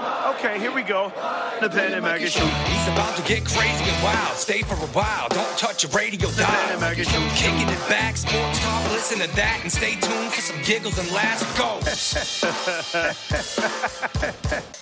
Okay, here we go. The Ben and Maggie Show. He's about to get crazy and wild. Stay for a while. Don't touch your radio dial. Ben and Maggie Show. Kicking it back, sports talk. Listen to that and stay tuned for some giggles and laughs. Go.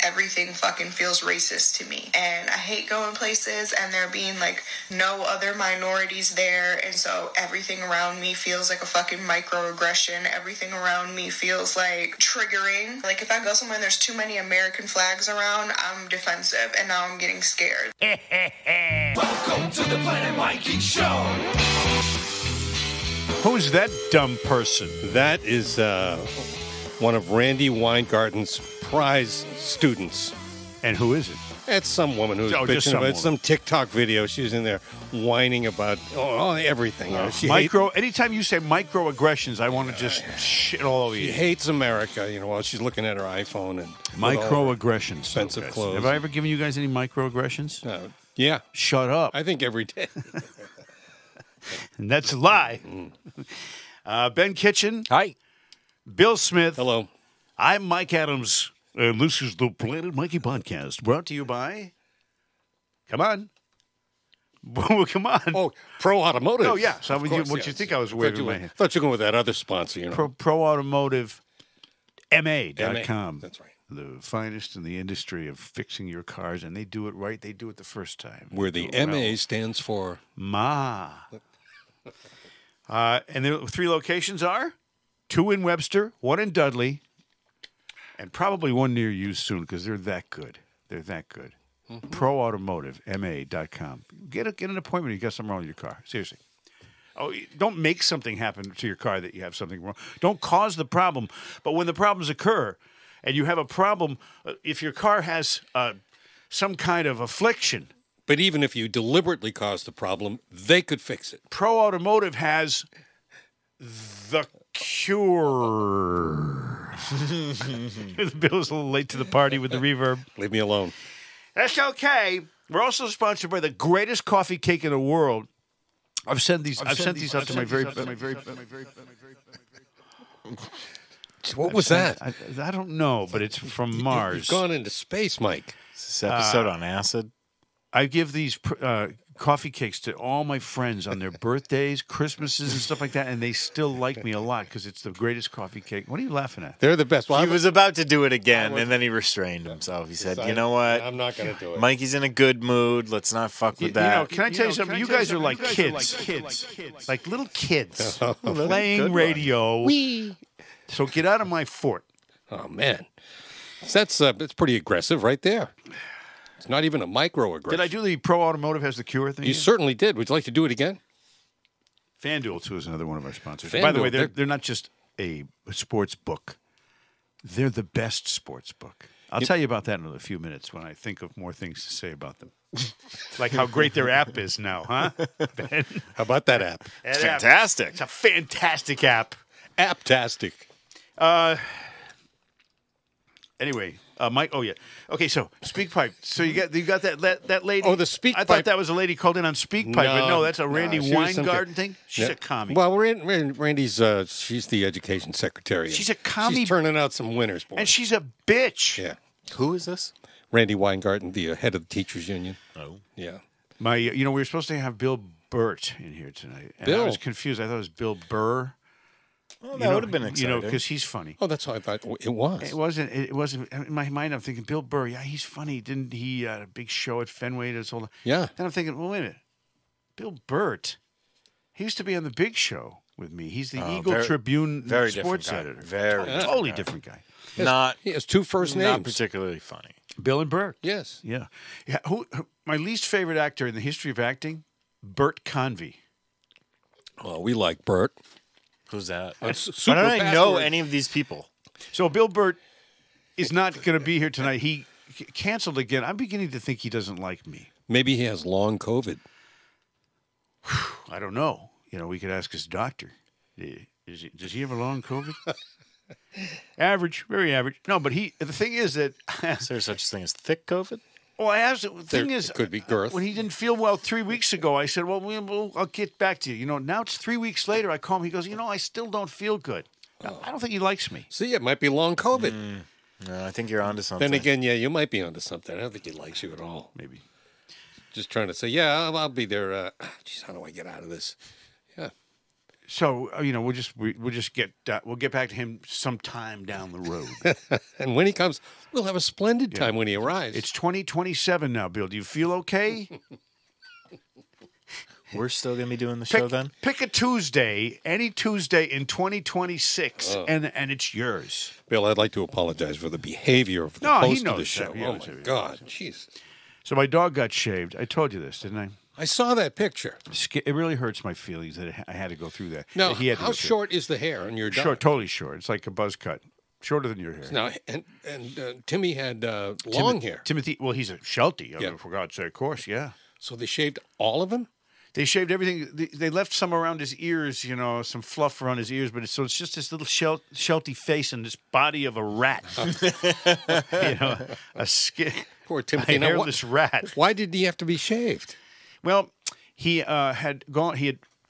Everything fucking feels racist to me. And I hate going places and there being like no other minorities there. And so everything around me feels like a fucking microaggression. Everything around me feels like triggering. Like if I go somewhere and there's too many American flags around, I'm defensive and now I'm getting scared. Welcome to the Planet Mikey Show. Who's that dumb person? That is one of Randy Weingarten's prize students. And who is it? It's some woman who's Oh, just bitching some about woman. some TikTok video. She's in there whining about everything. She Anytime you say microaggressions, I want to just shit all over She you. hates America, while she's looking at her iPhone and Microaggressions. expensive guys. clothes. Have I ever given you guys any microaggressions? Yeah, Shut up. I think every day. And that's a lie. Ben Kitchen. Hi. Bill Smith. Hello. I'm Mike Adams. And this is the Planet Mikey podcast brought to you by. Come on. Come on. Oh, Pro Automotive. Oh, yeah. So Of what course, you yes. think I was Thought waving you my were- hand? thought you were going with that other sponsor, Pro Automotive MA.com. That's right. The finest in the industry of fixing your cars, and they do it right. They do it the first time. Where the Do it well. MA stands for Ma. And the three locations are 2 in Webster, 1 in Dudley, and probably 1 near you soon because they're that good. They're that good. ProAutomotiveMA.com. Get an appointment. You got something wrong with your car. Seriously. Oh, don't make something happen to your car that you have something wrong. Don't cause the problem. But when the problems occur, and you have a problem, if your car has some kind of affliction, But even if you deliberately cause the problem, they could fix it. Pro Automotive has the cure. Bill's a little late to the party with the reverb. Leave me alone. That's okay. We're also sponsored by the greatest coffee cake in the world. I've sent these out to my very. What was that? I don't know, but it's from Mars. You've gone into space, Mike. Is this episode on acid? I give these coffee cakes to all my friends on their birthdays, Christmases, and stuff like that, and they still like me a lot because it's the greatest coffee cake. What are you laughing at? They're the best. Well, He was about to do it again, and then he restrained himself. He said, you know what? I'm not going to do it. Mikey's in a good mood. Let's not fuck with that. Can I tell you something? You guys are like kids. Like little kids playing Good one. radio. So get out of my fort. Oh, man. That's pretty aggressive right there. It's not even a microaggression. Did I do the Pro Automotive has the cure thing? You certainly did. Would you like to do it again? FanDuel, too, is another one of our sponsors. FanDuel, By the way, they're- they're not just a sports book. They're the best sports book. I'll tell you about that in a few minutes when I think of more things to say about them. Like how great their app is now, huh? Ben? How about that app? That It's app- fantastic. It's a fantastic app. Apptastic. Anyway, Mike. Oh yeah. Okay, so SpeakPipe. So you got that lady. Oh, the SpeakPipe. I thought that was a lady called in on SpeakPipe, but no, that's a Randy she was some Weingarten kid. thing. She's Yeah. a commie. Well, Randy's she's the education secretary. She's a commie. She's turning out some winners, boy. And she's a bitch. yeah. Who is this? Randy Weingarten, the head of the teachers union. Oh. Yeah. We were supposed to have Bill Burt in here tonight. And I Bill? was confused. I thought it was Bill Burr. Well, that would have been exciting. because he's funny. Oh, that's how I thought it was. It wasn't. In my mind, I'm thinking Bill Burr. Yeah, he's funny. Didn't he a big show at Fenway? This whole. Yeah. Then I'm thinking, well, wait a minute. Bill Burt. He used to be on the Big Show with me. He's the Eagle Tribune very sports different guy. editor. Very totally different guy. Not, He has two first names. not particularly funny. Bill and Burt. Yes. Yeah. Who my least favorite actor in the history of acting? Burt Convey. Well, we like Bert. Who's that? That's Why super don't I know password. any of these people? So Bill Burt is not going to be here tonight. He canceled again. I'm beginning to think he doesn't like me. Maybe he has long COVID. I don't know. We could ask his doctor. Does he have a long COVID? Average, very average. No, but the thing is that. Is there such a thing as thick COVID? Well, I asked. The thing There is, could be girth. when he didn't feel well 3 weeks ago, I said, I'll get back to you. Now it's 3 weeks later. I call him. He goes, I still don't feel good. I don't think he likes me. See, it might be long COVID. No, I think you're onto something. Then again, yeah, you might be onto something. I don't think he likes you at all. Maybe. Just trying to say, yeah, I'll be there. Geez, how do I get out of this? Yeah. So we'll just get we'll get back to him sometime down the road. And when he comes, we'll have a splendid time when he arrives. It's 2027 now, Bill. Do you feel okay? We're still going to be doing the show then? Pick a Tuesday, any Tuesday in 2026, and it's yours. Bill, I'd like to apologize for the behavior of the No, he host of the knows show. that. He Oh, knows my that. God. Jesus. So my dog got shaved. I told you this, didn't I? I saw that picture. It really hurts my feelings that I had to go through that. Now, He had to how go through short is the hair on your it. dog? Short, totally short. It's like a buzz cut. Shorter than your hair. Now, and Timmy had long hair. Timothy, well, he's a Sheltie. I Yeah. mean, for God's sake, of course, yeah. So they shaved all of him? They shaved everything. They left some around his ears, some fluff around his ears, but so it's just this little Sheltie face and this body of a rat. A skin. Poor Timothy. A Now, hairless rat. Why did he have to be shaved? Well, he had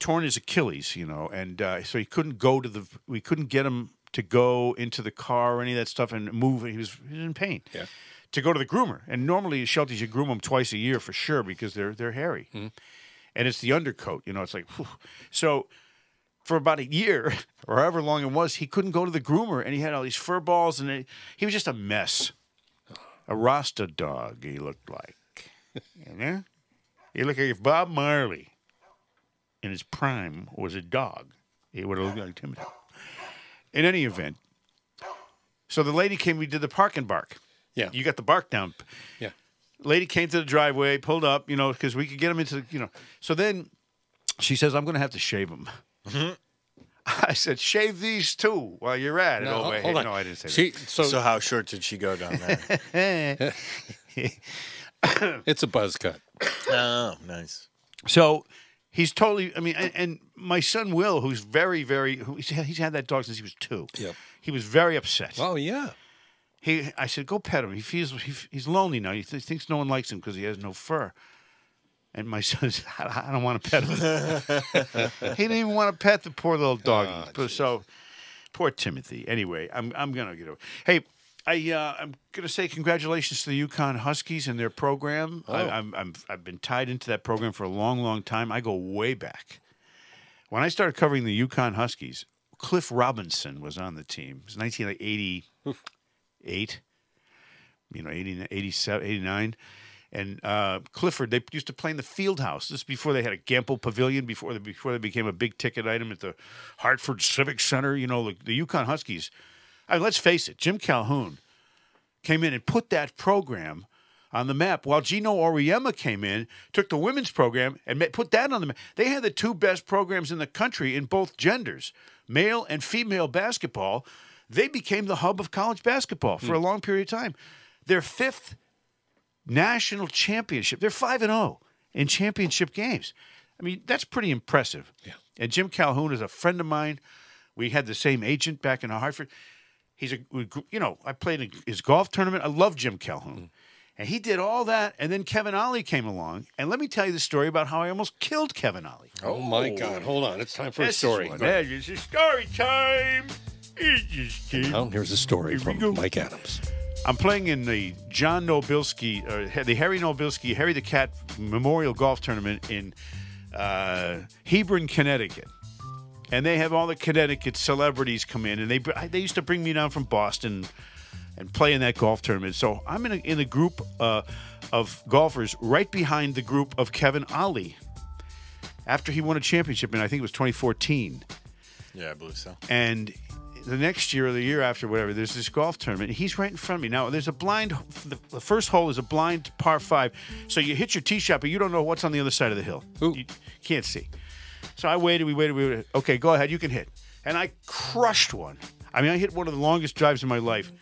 torn his Achilles, and so he couldn't go to we couldn't get him to go into the car or any of that stuff and move. He was in pain. Yeah. To go to the groomer, and normally Shelties you groom them twice a year for sure because they're hairy, and it's the undercoat. It's like, whew. So for about a year or however long it was, he couldn't go to the groomer, and he had all these fur balls, and he was just a mess. A Rasta dog, he looked like. He looked like if Bob Marley in his prime was a dog, he would have looked like Timothy. In any event, so the lady came, we did the park and bark. Yeah. You got the bark down. Yeah. Lady came to the driveway, pulled up, because we could get him into the, So then she says, I'm going to have to shave him. Mm-hmm. I said, shave these too while you're at it. No, wait, hold on. no, I didn't say that. So how short did she go down there? It's a buzz cut. Oh, nice. So he's totally, and my son Will, who's very, very, he's had that dog since he was 2. Yep. He was very upset. Oh, yeah. I said, go pet him. He feels he's lonely now. He thinks no one likes him because he has no fur. And my son said, I don't want to pet him. He didn't even want to pet the poor little dog. So poor Timothy. Anyway, I'm gonna get over. Hey, I'm gonna say congratulations to the Yukon Huskies and their program. Oh. I've been tied into that program for a long, long time. I go way back. When I started covering the Yukon Huskies, Cliff Robinson was on the team. It was 1988, 87, 89. And Clifford, they used to play in the field house. This is before they had a Gamble Pavilion, before they became a big ticket item at the Hartford Civic Center. The Yukon Huskies. Let's face it, Jim Calhoun came in and put that program on the map, while Gino Auriemma came in, took the women's program, and put that on the map. They had the 2 best programs in the country in both genders, male and female basketball. They became the hub of college basketball for a long period of time. Their 5th national championship. They're 5-0 in championship games. That's pretty impressive. Yeah. And Jim Calhoun is a friend of mine. We had the same agent back in Hartford. I played in his golf tournament. I love Jim Calhoun. And he did all that, and then Kevin Ollie came along. And let me tell you the story about how I almost killed Kevin Ollie. Oh, my God. Hold on. It's time for a This is story. what that is. It's story time. Well, here's a story Here we from go. Mike Adams. I'm playing in the John Nobilski, the Harry Nobilski, Harry the Cat Memorial Golf Tournament in Hebron, Connecticut. And they have all the Connecticut celebrities come in, and they used to bring me down from Boston and play in that golf tournament. So I'm in a group of golfers right behind the group of Kevin Ollie after he won a championship, and I think it was 2014. Yeah, I believe so. And the next year or the year after, whatever, there's this golf tournament. And he's right in front of me. Now, there's a blind. The first hole is a blind par 5. So you hit your tee shot, but you don't know what's on the other side of the hill. Ooh. You can't see. So I waited. We waited. Okay, go ahead. You can hit. And I crushed one. I hit one of the longest drives in my life.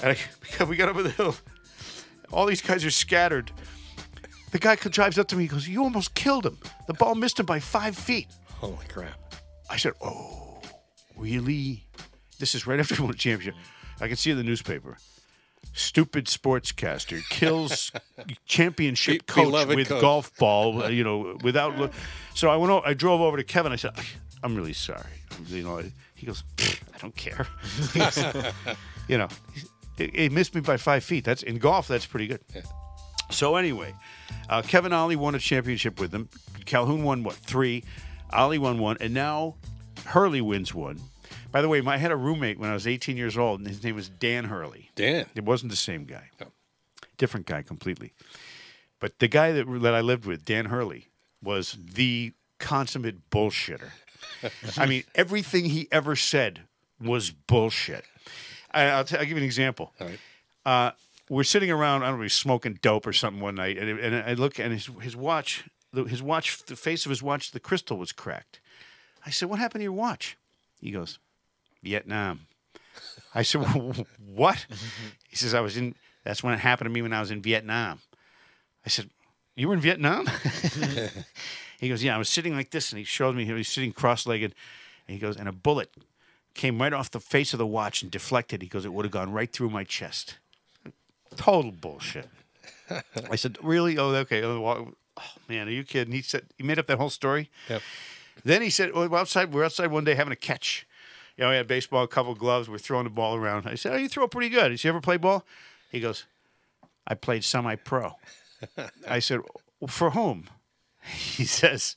And we got over the hill. All these guys are scattered. The guy drives up to me. He goes, "You almost killed him. The ball missed him by 5 feet." Holy crap. I said, "Oh, really?" This is right after he won a championship. I can see in the newspaper. Stupid sportscaster kills championship coach Beloved with coach. golf ball, without. So I went. I drove over to Kevin. I said, "I'm really sorry." He goes, "I don't care." He missed me by 5 feet. That's in golf. That's pretty good. Yeah. So anyway, Kevin Ollie won a championship with them. Calhoun won, 3? Ollie won 1. And now Hurley wins 1. By the way, I had a roommate when I was 18 years old, and his name was Dan Hurley. Dan. It wasn't the same guy. No. Different guy completely. But the guy that I lived with, Dan Hurley, was the consummate bullshitter. I mean, everything he ever said was bullshit. I'll give you an example. All right. We're sitting around, I don't know, he's smoking dope or something one night, and I look, and his watch, the face of his watch, the crystal was cracked. I said, "What happened to your watch?" He goes, "Vietnam." I said, "What?" He says, that's when it happened to me when I was in Vietnam. I said, "You were in Vietnam?" He goes, "Yeah, I was sitting like this," and he showed me he was sitting cross-legged, and he goes, and a bullet came right off the face of the watch and deflected. He goes, "It would have gone right through my chest." Total bullshit. I said, "Really? Oh, okay. Oh, man, are you kidding?" He said, he made up that whole story. Yep. Then he said, we're outside one day having a catch. You know, we had baseball, a couple of gloves. We're throwing the ball around. I said, "Oh, you throw pretty good. Did you ever play ball?" He goes, "I played semi-pro." I said, "For whom?" He says,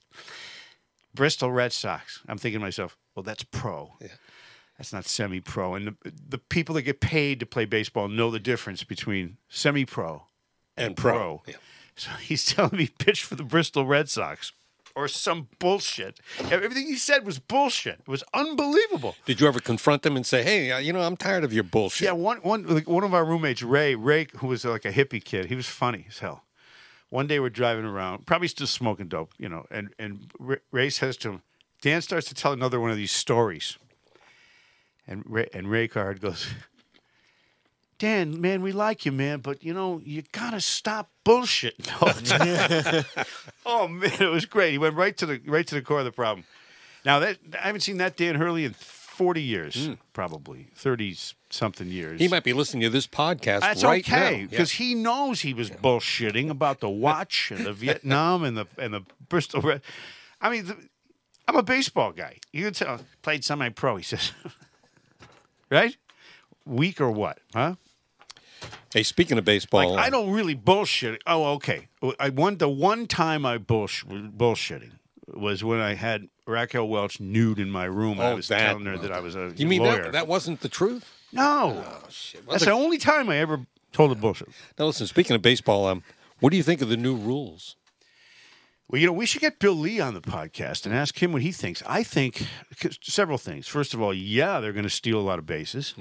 "Bristol Red Sox." I'm thinking to myself, well, that's pro. Yeah. That's not semi-pro. And the people that get paid to play baseball know the difference between semi-pro And pro. Yeah. So he's telling me he pitched for the Bristol Red Sox or some bullshit. Everything he said was bullshit. It was unbelievable. Did you ever confront him and say, "Hey, I'm tired of your bullshit"? Yeah, one of our roommates, Ray, who was like a hippie kid, he was funny as hell. One day we're driving around, probably still smoking dope, and Ray says to him, Dan starts to tell another one of these stories. And Ray Card goes, "Dan, man, we like you, man, but, you got to stop bullshitting all the time." Oh, man, it was great. He went right to the core of the problem. Now, I haven't seen that Dan Hurley in 40 years, probably, 30-something years. He might be listening to this podcast That's right now. okay, because he knows he was bullshitting about the watch and the Vietnam and the Bristol Red. I mean, I'm a baseball guy. You can tell, played semi-pro, he says. Right? Weak or what, huh? Hey, speaking of baseball, I don't really bullshit. Oh, okay. The one time I bullshitting was when I had Raquel Welch nude in my room. I was telling her that I was a You mean lawyer. that wasn't the truth? No. Oh, shit. Well, That's the only time I ever told a bullshit. Now, listen, speaking of baseball, what do you think of the new rules? Well, we should get Bill Lee on the podcast and ask him what he thinks. I think several things. First of all, they're going to steal a lot of bases,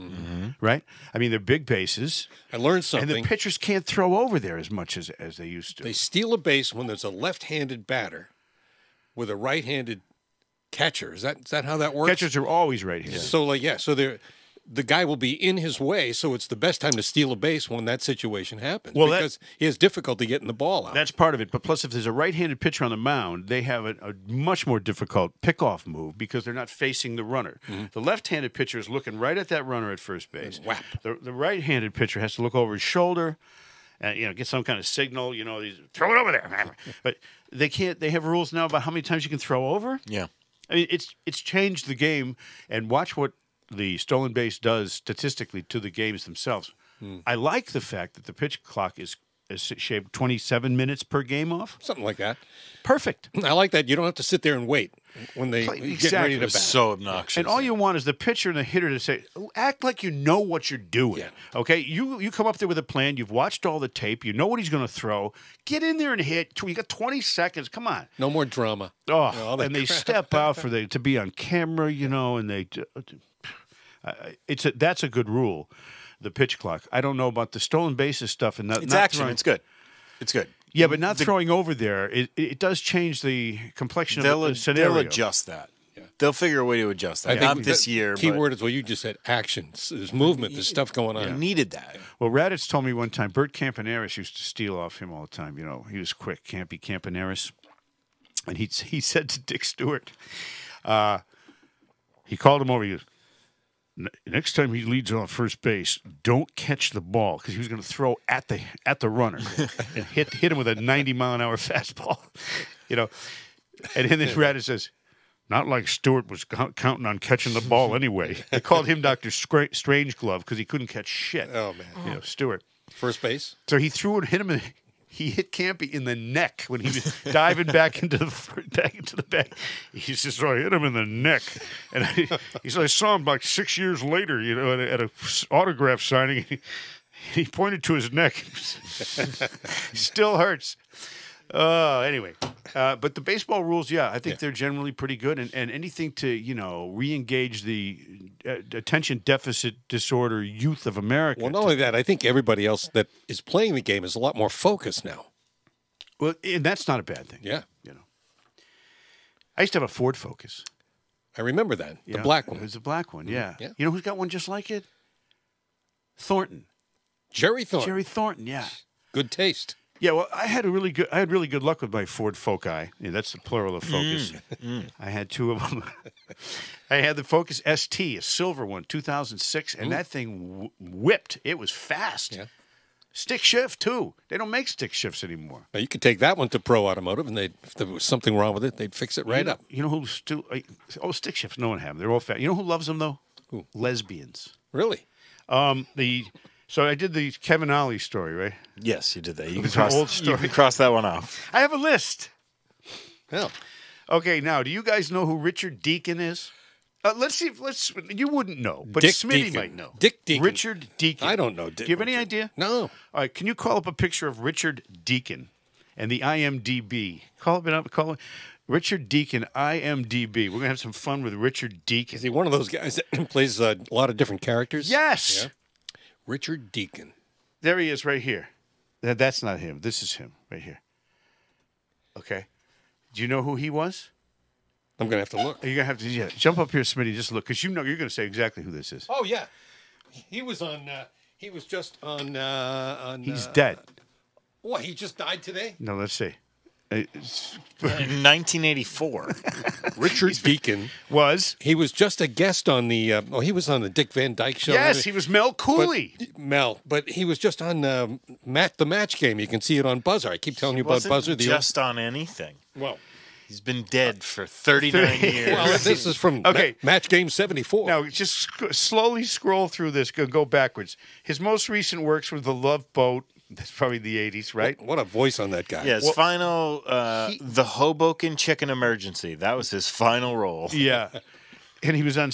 right? I mean, they're big bases. I learned something. And the pitchers can't throw over there as much as they used to. They steal a base when there's a left-handed batter with a right-handed catcher. Is that how that works? Catchers are always right-handed. So the guy will be in his way, so it's the best time to steal a base when that situation happens. Well, because he has difficulty getting the ball out. That's part of it. But plus, if there's a right-handed pitcher on the mound, they have a much more difficult pickoff move because they're not facing the runner. The left-handed pitcher is looking right at that runner at first base. Whap. The right-handed pitcher has to look over his shoulder and get some kind of signal. Throw it over there. But they can't. They have rules now about how many times you can throw over. Yeah. I mean, it's changed the game. And watch what the stolen base does statistically to the games themselves. I like the fact that the pitch clock is shaved 27 minutes per game off. Something like that. Perfect. I like that. You don't have to sit there and wait when they get ready Exactly. to bat. So obnoxious. And all you want is the pitcher and the hitter to say, act like you know what you're doing. Yeah. Okay? You come up there with a plan. You've watched all the tape. You know what he's going to throw. Get in there and hit. You got 20 seconds. Come on. No more drama. Oh, all that and they crap. step out to be on camera, and they that's a good rule, the pitch clock. I don't know about the stolen bases stuff and It's action. It's good. It's good. Yeah, but not throwing over there. It does change the complexion of the scenario. They'll adjust that. They'll figure a way to adjust that. Not this year. Key but word is what you just said, actions. There's movement. There's stuff going on. you needed that. Well, Raditz told me one time, Bert Campaneris used to steal off him all the time. He was quick, Campy Campaneris. And he said to Dick Stewart, he called him over, he goes, next time he leads on first base, don't catch the ball, because he was going to throw at the runner and hit him with a 90-mile-an-hour fastball. And then Raditz says, Not like Stewart was counting on catching the ball anyway. They called him Dr. Strangeglove because he couldn't catch shit. Oh, man. You know, Stewart. First base? So he threw and hit him. He hit Campy in the neck when he was diving back into the bag. He says, "So I hit him in the neck." And he said, "I saw him like 6 years later, you know, at a autograph signing. He pointed to his neck. Still hurts." Anyway, but the baseball rules, yeah, I think they're generally pretty good. And anything to, you know, re-engage the attention deficit disorder youth of America. Well, not only that, I think everybody else that is playing the game is a lot more focused now. Well, and that's not a bad thing. Yeah. You know, I used to have a Ford Focus. I remember that. The Yeah, black one. It was a black one, yeah. Yeah. You know who's got one just like it? Thornton. Jerry Thornton. Jerry Thornton, yeah. Good taste. Yeah, well, I had really good luck with my Ford Foci. Yeah, that's the plural of Focus. I had two of them. I had the Focus ST, a silver one, 2006, and that thing whipped. It was fast. Yeah. Stick shift too. They don't make stick shifts anymore. Now, you could take that one to Pro Automotive, and if there was something wrong with it, they'd fix it right up. You know who still? Stick shifts. No one have them. They're all fat. You know who loves them though? Who? Lesbians. Really? So I did the Kevin Ollie story, right? Yes, you did that. You It's can an cross, old you story. can cross that one off. I have a list. Yeah. Okay, now do you guys know who Richard Deacon is? Let's see. You wouldn't know, but Dick Smitty Deacon. might know. Dick Deacon. Richard Deacon. I don't know. Do you have any idea? No. All right, can you call up a picture of Richard Deacon and the IMDb? Call it up. Call it Richard Deacon IMDb. We're gonna have some fun with Richard Deacon. Is he one of those guys that plays a lot of different characters? Yes. Yeah. Richard Deacon. There he is, right here. That's not him. This is him, right here. Okay. Do you know who he was? I'm going to have to look. You're gonna have to jump up here, Smitty. Just look, because you know you're gonna say exactly who this is. Oh, yeah. He was on, he was just on. He's dead. What, he just died today? No, let's see. In 1984. Richard Deacon. He was just a guest on the, he was on the Dick Van Dyke Show. Yes, he was Mel Cooley. But he was just on the Match Game. You can see it on Buzzer. I keep telling you about Wasn't Buzzer. just on anything. Well, he's been dead for 39 years. well, this is from Match Game 74. Now, just slowly scroll through this. Go backwards. His most recent works were The Love Boat. That's probably the 80s, right? What a voice on that guy. Yeah, his final, the Hoboken Chicken Emergency. That was his final role. Yeah. And he was on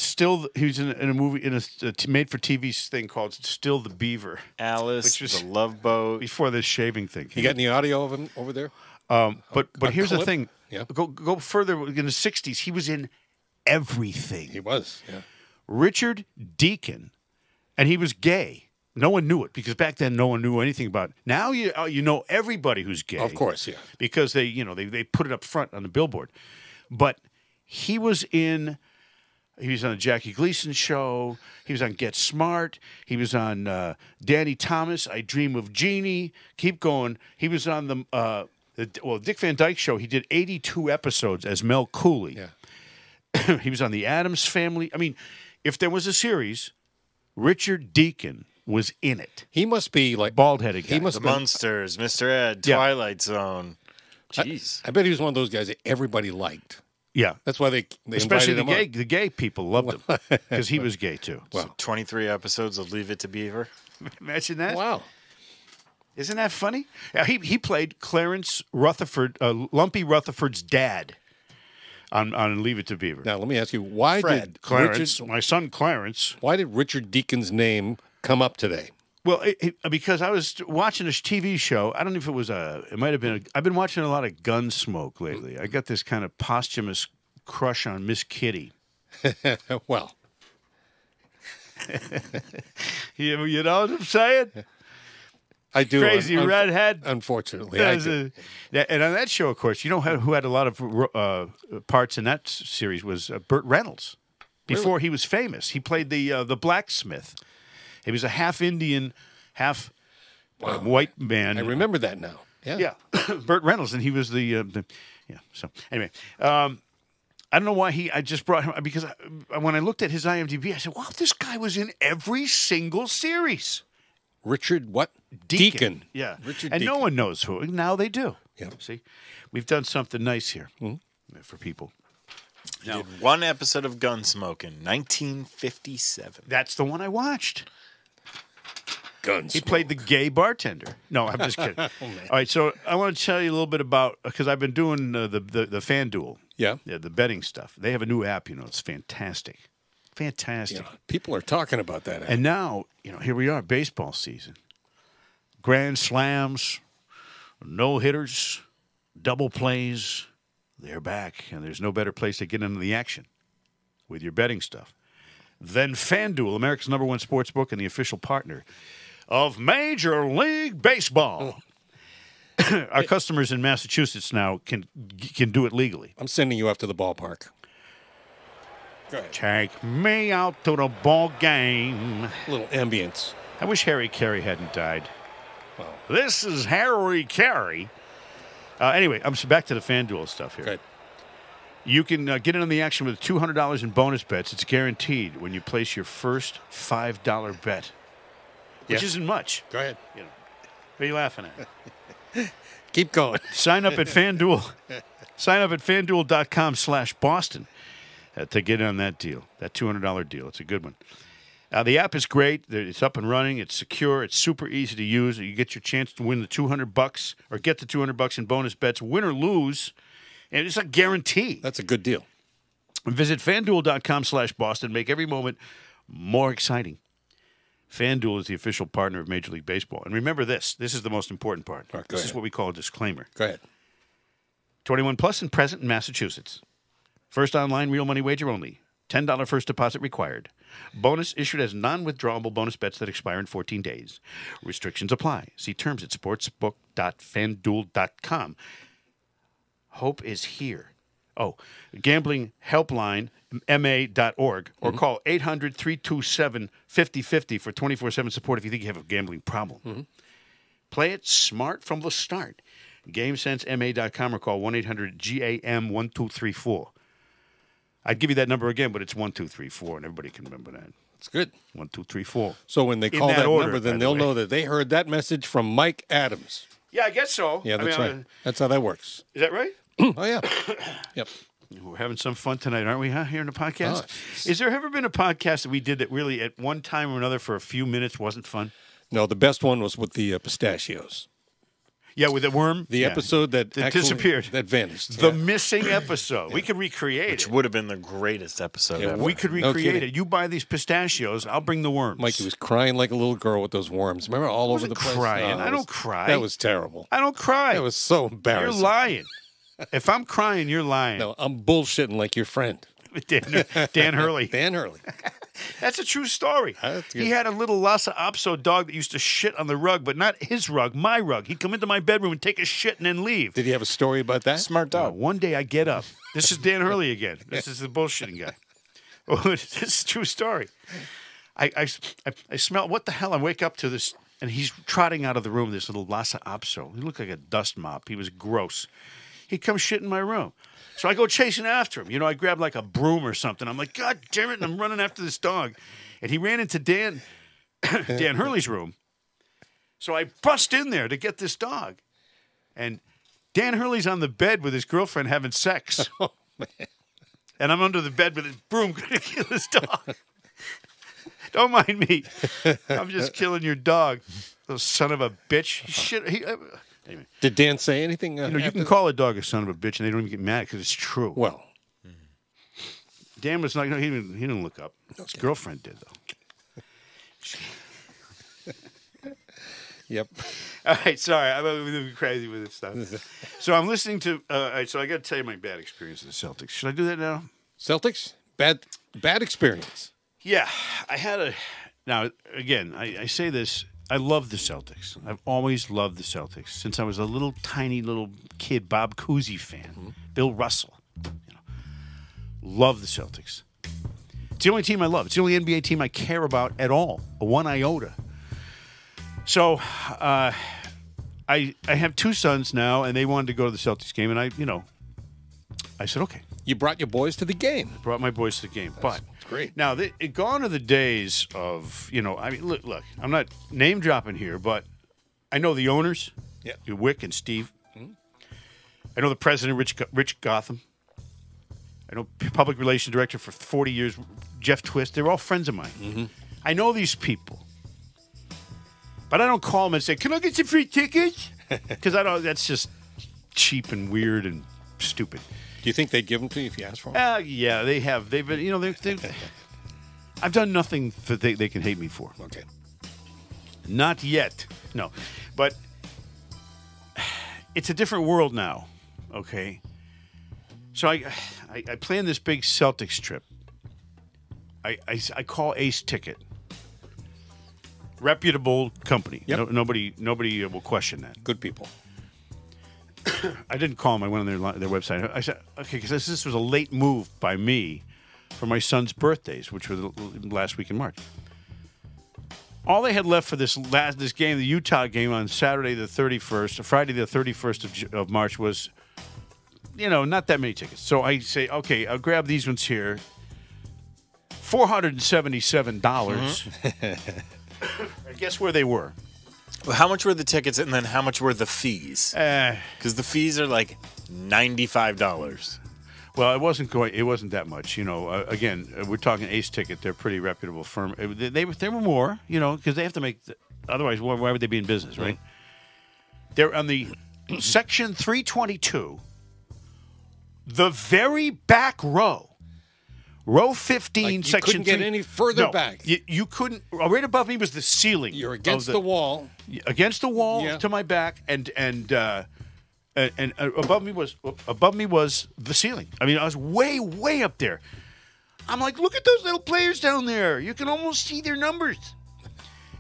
he was in a movie, in a made-for-TV thing called Still the Beaver. Alice, Which was The Love Boat. Before this shaving thing. You got any audio of him over there? But here's the clip? thing. Yeah. Go further. In the 60s, he was in everything. He was, yeah. Richard Deacon, and he was gay. No one knew it because back then no one knew anything about it. Now you know everybody who's gay. Of course, yeah. Because they put it up front on the billboard. But he was on a Jackie Gleason show. He was on Get Smart. He was on Danny Thomas, I Dream of Jeannie. Keep going. He was on the Dick Van Dyke Show. He did 82 episodes as Mel Cooley. Yeah. He was on the Addams Family. I mean, if there was a series, Richard Deacon was in it. He must be like bald-headed guy. He must The have been, Munsters, Mr. Ed, Yeah. Twilight Zone. Jeez. I bet he was one of those guys that everybody liked. Yeah. That's why they Especially invited him on. the gay people loved him because he was gay too. So 23 episodes of Leave It to Beaver. Imagine that. Wow. Isn't that funny? Yeah, he played Clarence Rutherford, Lumpy Rutherford's dad on Leave It to Beaver. Now let me ask you, why did Clarence, my son Clarence. Why did Richard Deacon's name come up today? Well, because I was watching a TV show. I don't know if it was it might have been. I've been watching a lot of Gunsmoke lately. I got this kind of posthumous crush on Miss Kitty. Well, you know what I'm saying? I do. Crazy redhead. Unfortunately, I do. And on that show, of course, you know who had a lot of parts in that series was Burt Reynolds. Before he was famous, he played the blacksmith. He was a half Indian, half white man. I remember that now. Yeah. Yeah, Burt Reynolds, and he was the yeah. So anyway, I don't know why I just brought him because when I looked at his IMDb, I said, "Wow, this guy was in every single series." Richard what? Deacon. Yeah, Richard and Deacon. no one knows who. Now they do. Yeah. See, we've done something nice here for people. He did one episode of Gunsmoke in 1957. That's the one I watched. Guns. He played the gay bartender. No, I'm just kidding. All right, so I want to tell you a little bit about, because I've been doing the FanDuel. Yeah. The betting stuff. They have a new app, it's fantastic. Fantastic. Yeah, people are talking about that. And now, here we are, baseball season. Grand slams, no-hitters, double plays. They're back, and there's no better place to get into the action with your betting stuff than FanDuel, America's #1 sports book and the official partner of Major League Baseball. Our customers in Massachusetts now can do it legally. I'm sending you up to the ballpark. Go ahead. Take me out to the ball game. A little ambience. I wish Harry Carey hadn't died. Wow. This is Harry Carey. Anyway, I'm back to the FanDuel stuff here. Okay. You can get in on the action with $200 in bonus bets. It's guaranteed when you place your first $5 bet, which isn't much. Go ahead. What are you laughing at? Keep going. Sign up at FanDuel. Sign up at FanDuel.com/Boston to get in on that deal, that $200 deal. It's a good one. The app is great. It's up and running. It's secure. It's super easy to use. You get your chance to win the $200 or get the $200 in bonus bets, win or lose, and it's a guarantee. That's a good deal. Visit FanDuel.com/Boston. Make every moment more exciting. FanDuel is the official partner of Major League Baseball. And remember this. This is the most important part. All right, go This is ahead. what we call a disclaimer. Go ahead. 21 plus and present in Massachusetts. First online real money wager only. $10 first deposit required. Bonus issued as non-withdrawable bonus bets that expire in 14 days. Restrictions apply. See terms at sportsbook.fanduel.com. Hope is here. Oh, gambling helpline, ma.org, or call 800-327-5050 for 24/7 support if you think you have a gambling problem. Play it smart from the start. GameSenseMA.com or call 1-800-GAM-1234. I'd give you that number again, but it's 1234, and everybody can remember that. It's good. 1234. So when they In call that that order, number, by then the they'll way. know that they heard that message from Mike Adams. Yeah, I guess so. Yeah, that's right. That's how that works. Is that right? Oh, yeah. Yep. We're having some fun tonight, aren't we, here in the podcast? Oh, Is there ever been a podcast that we did that really at one time or another for a few minutes wasn't fun? No, the best one was with the pistachios. Yeah, with the worm? The Yeah. episode that actually disappeared. That vanished. The Yeah. missing episode. We could recreate Which it. would have been the greatest episode Yeah, ever. We could No recreate kidding. it. You buy these pistachios, I'll bring the worms. Mikey was crying like a little girl with those worms. Remember all over wasn't the place? crying. Oh, I it don't was- cry. That was terrible. I don't cry. That was so You're embarrassing. lying. If I'm crying, you're lying. No, I'm bullshitting like your friend. Dan Hurley. Dan Hurley. That's a true story. That's good. He had a little Lhasa Apso dog that used to shit on the rug, but not his rug, my rug. He'd come into my bedroom and take a shit and then leave. Did he have a story about that? Smart dog. One day I get up. This is Dan Hurley again. This is the bullshitting guy. Oh, this is a true story. I smell, what the hell? I wake up to this, and he's trotting out of the room, this little Lhasa Apso. He looked like a dust mop. He was gross. He'd come shit in my room. So I go chasing after him. I grab like a broom or something. I'm like, God damn it, and I'm running after this dog. And he ran into Dan Hurley's room. So I bust in there to get this dog. And Dan Hurley's on the bed with his girlfriend having sex. Oh, man. And I'm under the bed with his broom going to kill his dog. Don't mind me. I'm just killing your dog. Little son of a bitch. Anyway. Did Dan say anything? You can call a dog a son of a bitch and they don't even get mad because it's true. Well, Dan was like, no, he didn't look up. His girlfriend did, though. yep. All right, sorry. I'm moving crazy with this stuff. So I'm listening to, all right, so I got to tell you my bad experience with the Celtics. Should I do that now? Celtics? Bad experience. Yeah, I had now, again, I say this, I love the Celtics. I've always loved the Celtics since I was a little tiny little kid, Bob Cousy fan, Bill Russell. Love the Celtics. It's the only team I love. It's the only NBA team I care about at all, a one iota. So I have two sons now, and they wanted to go to the Celtics game, and I said, okay. You brought your boys to the game. Brought my boys to the game. But That's great. now, gone are the days of, look, I'm not name dropping here, but I know the owners, Yeah. Wick and Steve. I know the president, Rich Gotham. I know public relations director for 40 years, Jeff Twist. They're all friends of mine. Mm-hmm. I know these people. But I don't call them and say, "Can I get some free tickets?" Because I don't. That's just cheap and weird and stupid. Do you think they'd give them to you if you asked for them? Yeah, they have. They've been, I've done nothing that they can hate me for. Okay. Not yet. No. But it's a different world now. Okay. So I planned this big Celtics trip. I call Ace Ticket. Reputable company. Yep. Nobody will question that. Good people. I didn't call them. I went on their website. I said, okay, because this was a late move by me for my son's birthdays, which was last week in March. All they had left for this game, the Utah game on Saturday the 31st, Friday the 31st of March was, not that many tickets. So I say, okay, I'll grab these ones here. $477. And guess where they were? Well, how much were the tickets, and then how much were the fees? Because the fees are like $95. Well, it wasn't that much. Again, we're talking Ace Ticket. They're a pretty reputable firm. They were more, because they have to make. Otherwise, why would they be in business, right? They're on the section 322, the very back row. Row 15, section 3. You couldn't get any further back. You couldn't. Right above me was the ceiling. You're against the wall. Against the wall to my back, and above me was the ceiling. I mean, I was way, way up there. I'm like, look at those little players down there. You can almost see their numbers.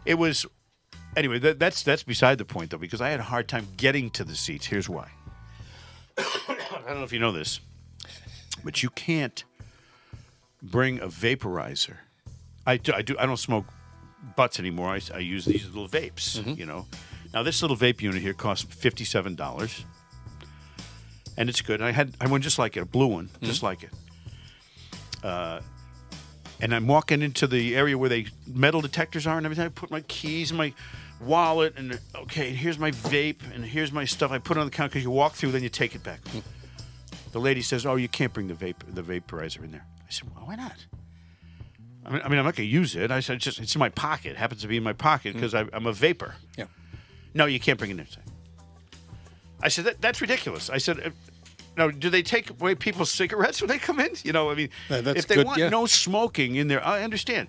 It was anyway. That's beside the point though, because I had a hard time getting to the seats. Here's why. I don't know if you know this, but you can't bring a vaporizer. I don't smoke butts anymore. I use these little vapes. Now this little vape unit here costs $57, and it's good. I had one just like it, a blue one, just like it. And I'm walking into the area where the metal detectors are and everything. I put my keys in my wallet, and okay, here's my vape, and here's my stuff. I put it on the counter because you walk through, then you take it back. The lady says, "Oh, you can't bring the vaporizer in there." I said, "Well, why not?" I mean, I'm not going to use it. I said, it's in my pocket. It happens to be in my pocket because I'm a vapor. Yeah. No, you can't bring it in. I said, that's ridiculous. I said, no, do they take away people's cigarettes when they come in? That's if they good, want yeah. no smoking in there, I understand.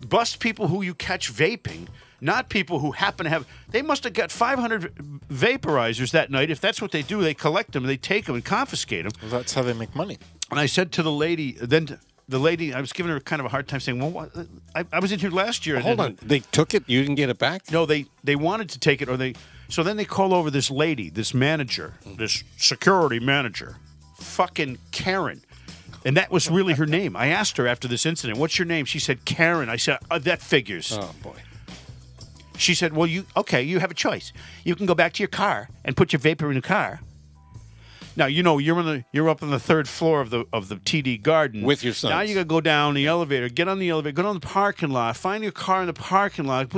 Bust people who you catch vaping, not people who happen to have. They must have got 500 vaporizers that night. If that's what they do, they collect them, they take them and confiscate them. Well, that's how they make money. And I said to the lady, I was giving her kind of a hard time saying, well, what? I was in here last year. Hold on. They took it? You didn't get it back? No, they wanted to take it, so then they call over this lady, this manager, this security manager, fucking Karen. And that was really her name. I asked her after this incident, "What's your name?" She said, "Karen." I said, that figures. Oh, boy. She said, "Well, you have a choice. You can go back to your car and put your vapor in the car. Now, you're up on the third floor of the TD Garden with your sons. Now you got to go down the elevator, get on the elevator, go down the parking lot, find your car in the parking lot,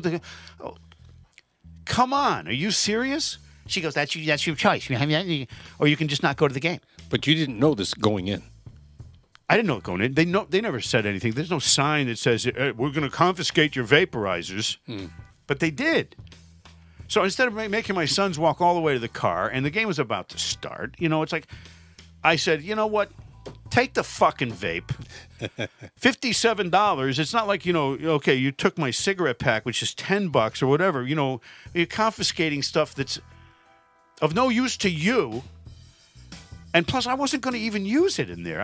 come on, are you serious?" She goes, "That's your choice, or you can just not go to the game." But you didn't know this going in. I didn't know it going in. They never said anything. There's no sign that says we're going to confiscate your vaporizers, but they did. So instead of making my sons walk all the way to the car, and the game was about to start, it's like, I said, you know what? Take the fucking vape. $57. It's not like, okay, you took my cigarette pack, which is $10 or whatever. You're confiscating stuff that's of no use to you. And plus, I wasn't going to even use it in there.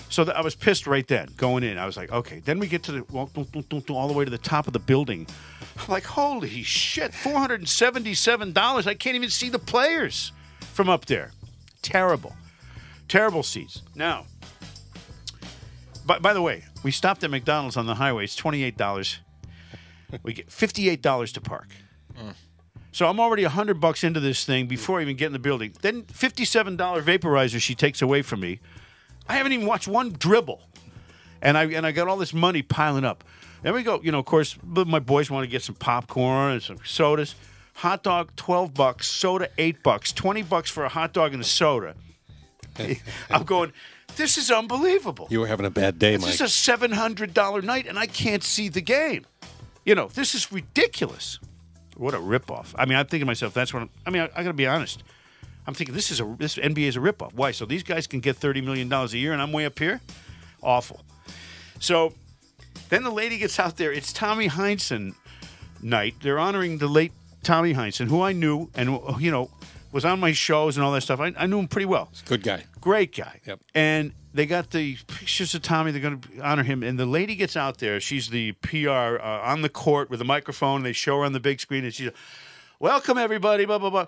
So I was pissed right then, going in. I was like, okay. Then we get to all the way to the top of the building. I'm like, holy shit, $477. I can't even see the players from up there. Terrible. Terrible seats. Now, by the way, we stopped at McDonald's on the highway. It's $28. We get $58 to park. So I'm already $100 into this thing before I even get in the building. Then $57 vaporizer she takes away from me. I haven't even watched one dribble, and I got all this money piling up. There we go. Of course, my boys want to get some popcorn and some sodas. Hot dog, $12. Soda, $8. $20 for a hot dog and a soda. I'm going. This is unbelievable. You were having a bad day, Mike. This is a $700 night, and I can't see the game. This is ridiculous. What a ripoff. I mean, I'm thinking to myself, that's what I got to be honest. I'm thinking this NBA is a ripoff. Why? So these guys can get $30 million a year, and I'm way up here? Awful. So then the lady gets out there. It's Tommy Heinsohn night. They're honoring the late Tommy Heinsohn, who I knew and, was on my shows and all that stuff. I knew him pretty well. Good guy. Great guy. Yep. And they got the pictures of Tommy. They're going to honor him. And the lady gets out there. She's the PR on the court with a microphone. They show her on the big screen. And she's, welcome, everybody, blah, blah, blah.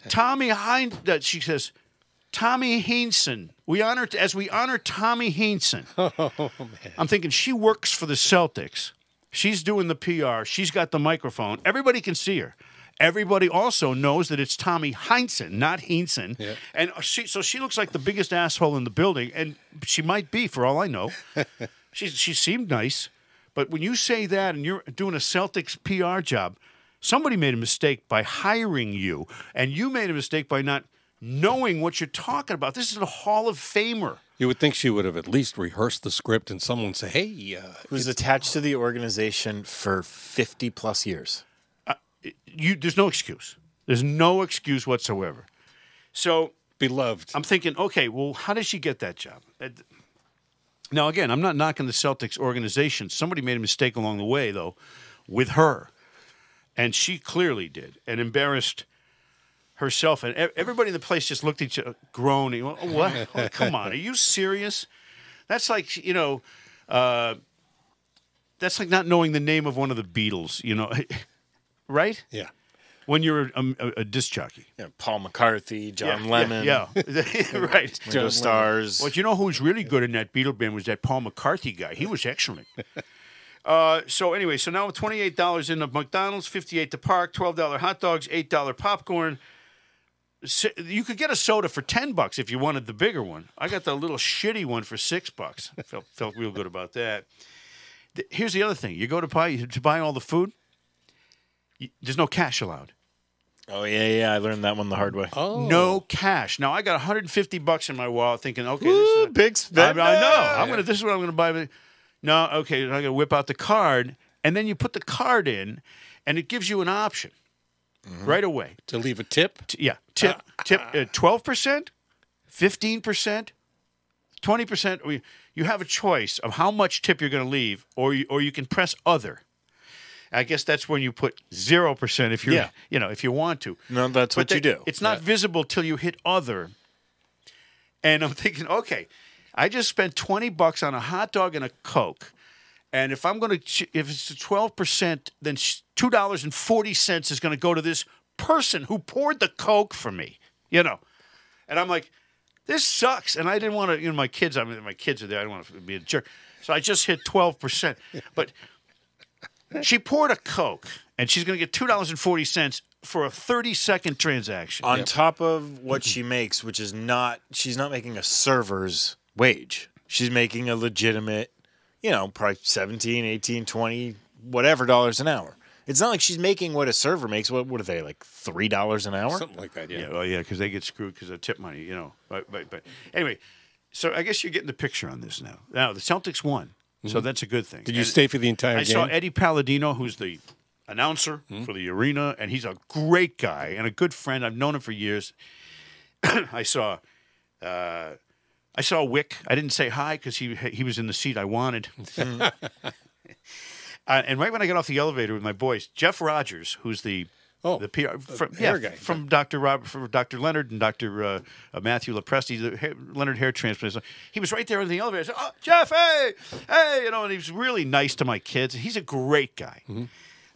Tommy Heinsohn, she says, Tommy Heinsohn. We honor Tommy Heinsohn. Oh, man. I'm thinking she works for the Celtics. She's doing the PR. She's got the microphone. Everybody can see her. Everybody also knows that it's Tommy Heinsohn, not Heinsohn. Yeah. And so she looks like the biggest asshole in the building, and she might be, for all I know. She seemed nice. But when you say that and you're doing a Celtics PR job, somebody made a mistake by hiring you, and you made a mistake by not knowing what you're talking about. This is a Hall of Famer. You would think she would have at least rehearsed the script and someone say, hey. Who's attached to the organization for 50-plus years. There's no excuse. There's no excuse whatsoever. So Beloved. I'm thinking, okay, well, how did she get that job? Now, again, I'm not knocking the Celtics organization. Somebody made a mistake along the way, though, with her. And she clearly did and embarrassed herself. And everybody in the place just looked at each other, groaning. What? Oh, come on. Are you serious? That's like, that's like not knowing the name of one of the Beatles, right? Yeah. When you're a disc jockey. Yeah, Paul McCarthy, John Lennon. Yeah. Right. Ringo Stars. Well, you know who's really good in that Beatle band was that Paul McCarthy guy. He was excellent. So anyway, now with $28 in the McDonald's, $58 the park, $12 hot dogs, $8 popcorn. You could get a soda for $10 if you wanted the bigger one. I got the little shitty one for $6. Felt real good about that. Here's the other thing: you go to buy all the food. There's no cash allowed. Oh, yeah. I learned that one the hard way. Oh. No cash. Now I got $150 in my wallet, thinking, okay, this is big spend. I know. This is what I'm gonna buy. No, okay, I'm gonna whip out the card, and then you put the card in, and it gives you an option right away To leave a tip? Tip 12%, 15%, 20%. You have a choice of how much tip you're going to leave, or you can press other. I guess that's when you put 0% if you're, if you want to. No, that's what you do. It's not visible till you hit other. And I'm thinking, okay, I just spent $20 on a hot dog and a Coke, and if it's 12%, then $2.40 is going to go to this person who poured the Coke for me, And I'm like, this sucks. And I didn't want to, my kids. My kids are there. I don't want to be a jerk. So I just hit 12%. But she poured a Coke, and she's going to get $2.40 for a 30-second transaction. On top of what she makes, which is she's not making a server's wage. She's making a legitimate, probably 17, 18, 20, whatever dollars an hour. It's not like she's making what a server makes. What are they, like $3 an hour? Something like that, yeah. Yeah, because they get screwed because of tip money, But anyway, so I guess you're getting the picture on this now. Now, the Celtics won, so that's a good thing. Did you stay for the entire game? I saw Eddie Palladino, who's the announcer for the arena, and he's a great guy and a good friend. I've known him for years. I saw Wick. I didn't say hi because he was in the seat I wanted. And right when I got off the elevator with my boys, Jeff Rogers, who's the PR from Dr. Leonard and Dr. Matthew Lepresti, the Leonard hair transplant. He was right there in the elevator. I said, "Oh, Jeff, hey," and he was really nice to my kids. He's a great guy. Mm-hmm.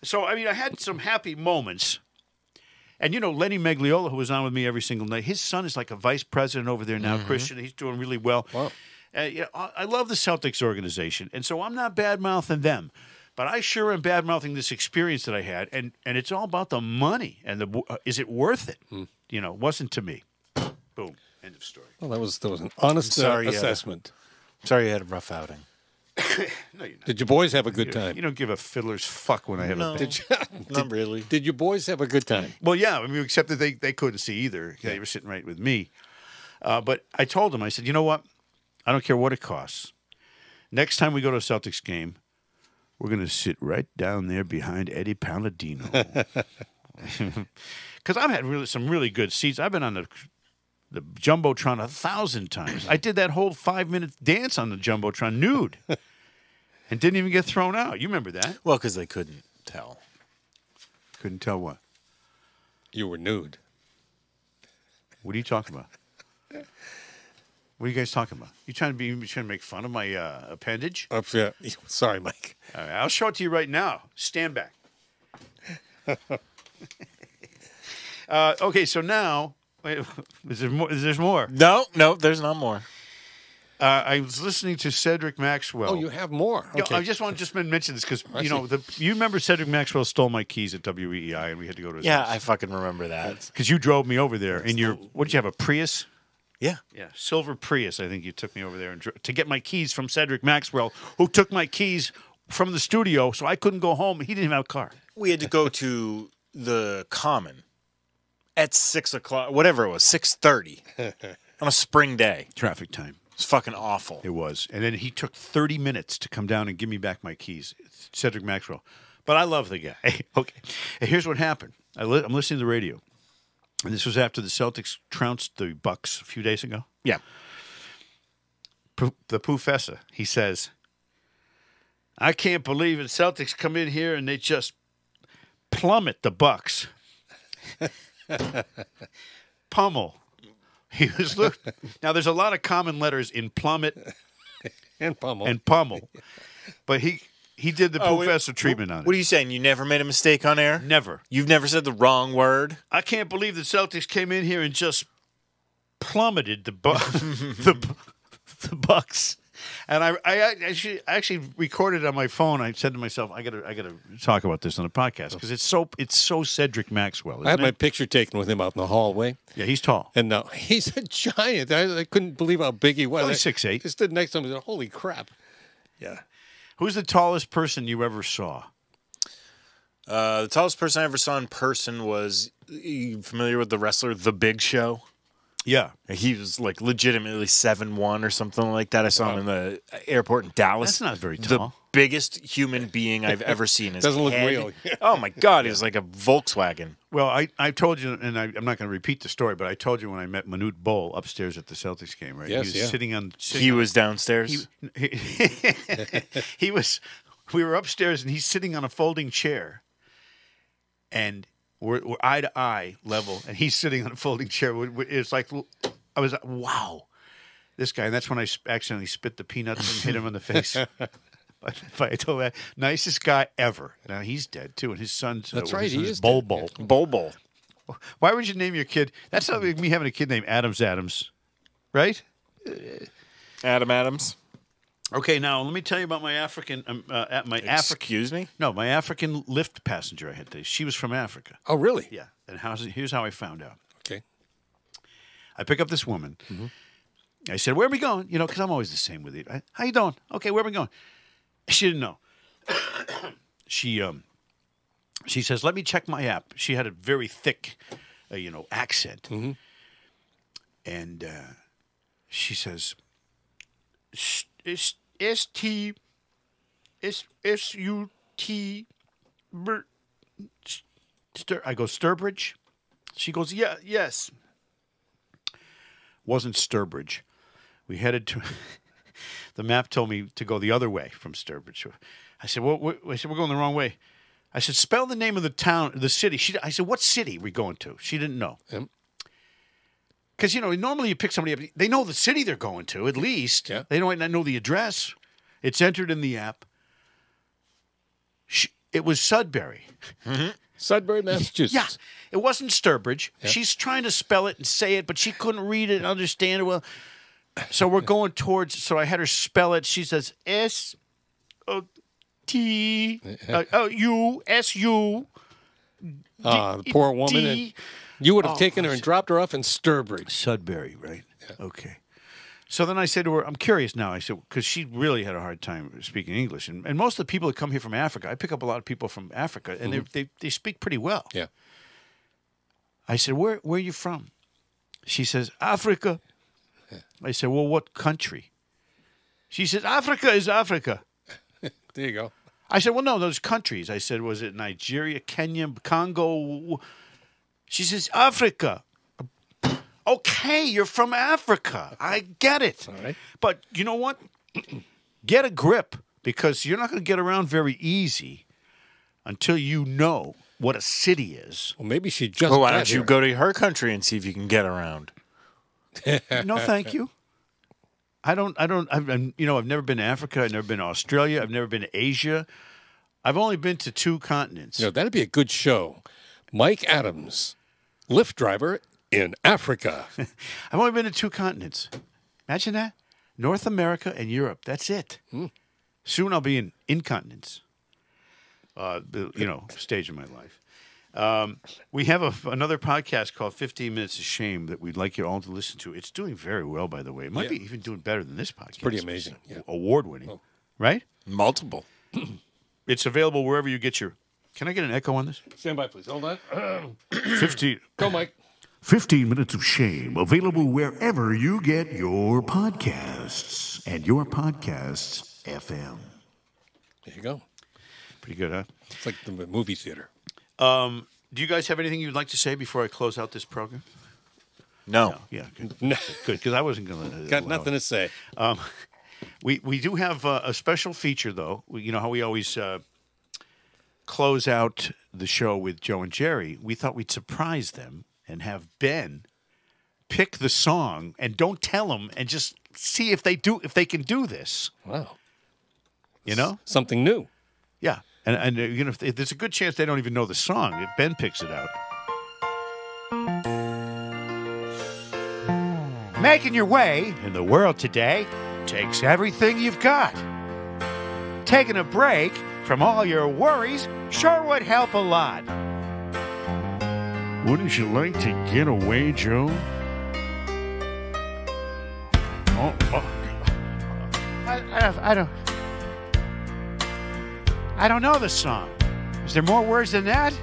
So I had some happy moments. And Lenny Magliola, who was on with me every single night, his son is like a vice president over there now, Christian. He's doing really well. Wow. I love the Celtics organization, and so I'm not bad-mouthing them. But I sure am bad-mouthing this experience that I had, and it's all about the money and is it worth it? It wasn't to me. Boom. End of story. Well, that was an honest assessment. Sorry you had a rough outing. No, you're not. Did your boys have a good time? You don't give a fiddler's fuck when I have a Did Not really. Did your boys have a good time? Well, yeah. Except that they couldn't see either. They were sitting right with me. But I told them, I said, you know what? I don't care what it costs. Next time we go to a Celtics game, we're going to sit right down there behind Eddie Palladino. Because I've had some really good seats. I've been on the Jumbotron 1,000 times. I did that whole 5-minute dance on the Jumbotron nude and didn't even get thrown out. You remember that? Well, because they couldn't tell. Couldn't tell what. You were nude. What are you talking about? What are you guys talking about? You trying to make fun of my appendage? Yeah. Sorry, Mike. All right, I'll show it to you right now. Stand back. Okay, so now, wait, is there more? No, there's not more. I was listening to Cedric Maxwell. Oh, you have more. Okay. I just want to mention this because you remember Cedric Maxwell stole my keys at WEEI and we had to go to his Yeah, house. I fucking remember that. Because you drove me over there in your what did you have, a Prius? Yeah. Yeah, silver Prius. I think you took me over there to get my keys from Cedric Maxwell, who took my keys from the studio, so I couldn't go home. He didn't even have a car. We had to go to the Common at 6 o'clock, whatever it was, 6:30 on a spring day. Traffic time. It's fucking awful. It was. And then he took 30 minutes to come down and give me back my keys. Cedric Maxwell. But I love the guy. Okay. And here's what happened. I'm listening to the radio. And this was after the Celtics trounced the Bucks a few days ago. Yeah. The Poofessa, he says, I can't believe it. Celtics come in here and they just plummet the Bucks. Pummel. He was now. There's a lot of common letters in plummet And pummel. and pummel, but he did the Poofessa treatment on it. What are you saying? You never made a mistake on air? Never. You've never said the wrong word? I can't believe the Celtics came in here and just plummeted the the Bucks. And I actually recorded it on my phone. I said to myself, I gotta talk about this on the podcast because it's so Cedric Maxwell. I had Isn't my it? picture taken with him out in the hallway. Yeah, he's tall. And no, he's a giant. I couldn't believe how big he was. Well, he's 6'8". I stood next to him and said, holy crap. Yeah. Who's the tallest person you ever saw? The tallest person I ever saw in person was, you familiar with the wrestler The Big Show? Yeah. He was like legitimately 7'1" or something like that. I saw him in the airport in Dallas. That's not very tall. The biggest human being I've ever seen. His Doesn't look head- real. Oh my God, he was like a Volkswagen. Well, I told you, and I'm not going to repeat the story, but I told you when I met Manute Bol upstairs at the Celtics game, right? Yes, he was yeah. sitting on. He was downstairs. He was. We were upstairs, and he's sitting on a folding chair, and we're eye to eye level, and he's sitting on a folding chair. It's like I was like, wow, this guy. And that's when I accidentally spit the peanuts and hit him in the face. But I told that nicest guy ever. Now he's dead too, and his son. That's right, he is Bol dead. Bol. Bol. Why would you name your kid? That's not like me having a kid named Adams, right? Adams. Okay, now let me tell you about my African, Excuse me? No, my African Lyft passenger I had today. She was from Africa. Oh, really? Yeah, and here's how I found out. Okay. I pick up this woman. I said, "Where are we going?" You know, because I'm always the same with you. How you doing? Okay, where are we going? She didn't know. She says, "Let me check my app." She had a very thick, accent, and she says, S-T-S-U-T. I go, Sturbridge? She goes, yeah, yes. Wasn't Sturbridge. We headed to, the map told me to go the other way from Sturbridge. I said, we're going the wrong way. I said, spell the name of the town, the city. I said, what city are we going to? She didn't know. Because, normally you pick somebody up. They know the city they're going to, at least. Yeah. They might not know the address. It's entered in the app. It was Sudbury. Sudbury, Massachusetts. Yeah. It wasn't Sturbridge. Yeah. She's trying to spell it and say it, but she couldn't read it and understand it well. So we're going towards, so I had her spell it. She says S-O-T-U-S-U. The poor woman. And you would have taken her and dropped her off in Sturbridge. Sudbury, right? Yeah. Okay. So then I said to her, I'm curious now. I said, because she really had a hard time speaking English. And most of the people that come here from Africa, I pick up a lot of people from Africa, and they speak pretty well. Yeah. I said, where are you from? She says, Africa. Yeah. I said, well, what country? She said, Africa is Africa. There you go. I said, well, no, those countries. I said, was it Nigeria, Kenya, Congo? She says, Africa. Okay, you're from Africa. I get it. All right. But you know what? Get a grip, because you're not going to get around very easy until you know what a city is. Well, maybe she just. Well, why got don't you here. go to her country and see if you can get around? No, thank you. I've never been to Africa. I've never been to Australia. I've never been to Asia. I've only been to 2 continents. You know, that'd be a good show. Mike Adams, Lyft driver in Africa. I've only been to 2 continents. Imagine that. North America and Europe. That's it. Soon I'll be in incontinence. Stage of my life. We have another podcast called 15 Minutes of Shame that we'd like you all to listen to. It's doing very well, by the way. It might be even doing better than this podcast. It's pretty amazing. Yeah. Award-winning. Right? Multiple. It's available wherever you get your... Can I get an echo on this? Stand by, please. Hold on. 15... Go, Mike. 15 Minutes of Shame, available wherever you get your podcasts and your podcasts FM. There you go. Pretty good, huh? It's like the movie theater. Do you guys have anything you'd like to say before I close out this program? No. Yeah, good. No. Good, because I wasn't going to... Got nothing to say. We do have a special feature, though. You know how we always close out the show with Joe and Jerry? We thought we'd surprise them and have Ben pick the song, and don't tell them, and just see if they can do this. Wow. You know? Something new. Yeah. And if there's a good chance they don't even know the song if Ben picks it out. Making your way in the world today takes everything you've got. Taking a break from all your worries sure would help a lot. Wouldn't you like to get away, Joe? I don't know the song. Is there more words than that?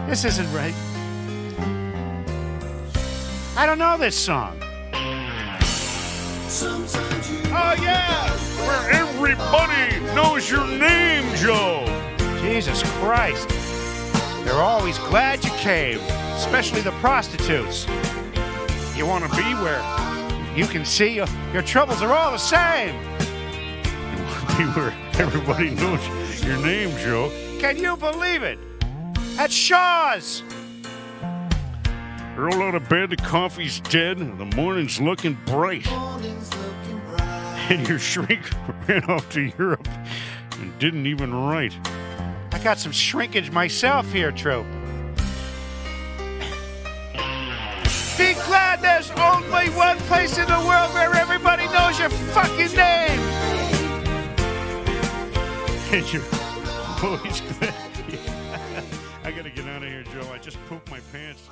This isn't right. I don't know this song. Oh, yeah! Where everybody knows your name, Joe! Jesus Christ. They're always glad you came, especially the prostitutes. You want to be where you can see your troubles are all the same. You want to be where everybody knows your name, Joe. Can you believe it? At Shaw's. Roll out of bed, the coffee's dead, and the morning's looking bright. And your shrink ran off to Europe and didn't even write. I got some shrinkage myself here, Troop. Be glad there's only one place in the world where everybody knows your fucking name. And you're always glad. I gotta get out of here, Joe. I just pooped my pants.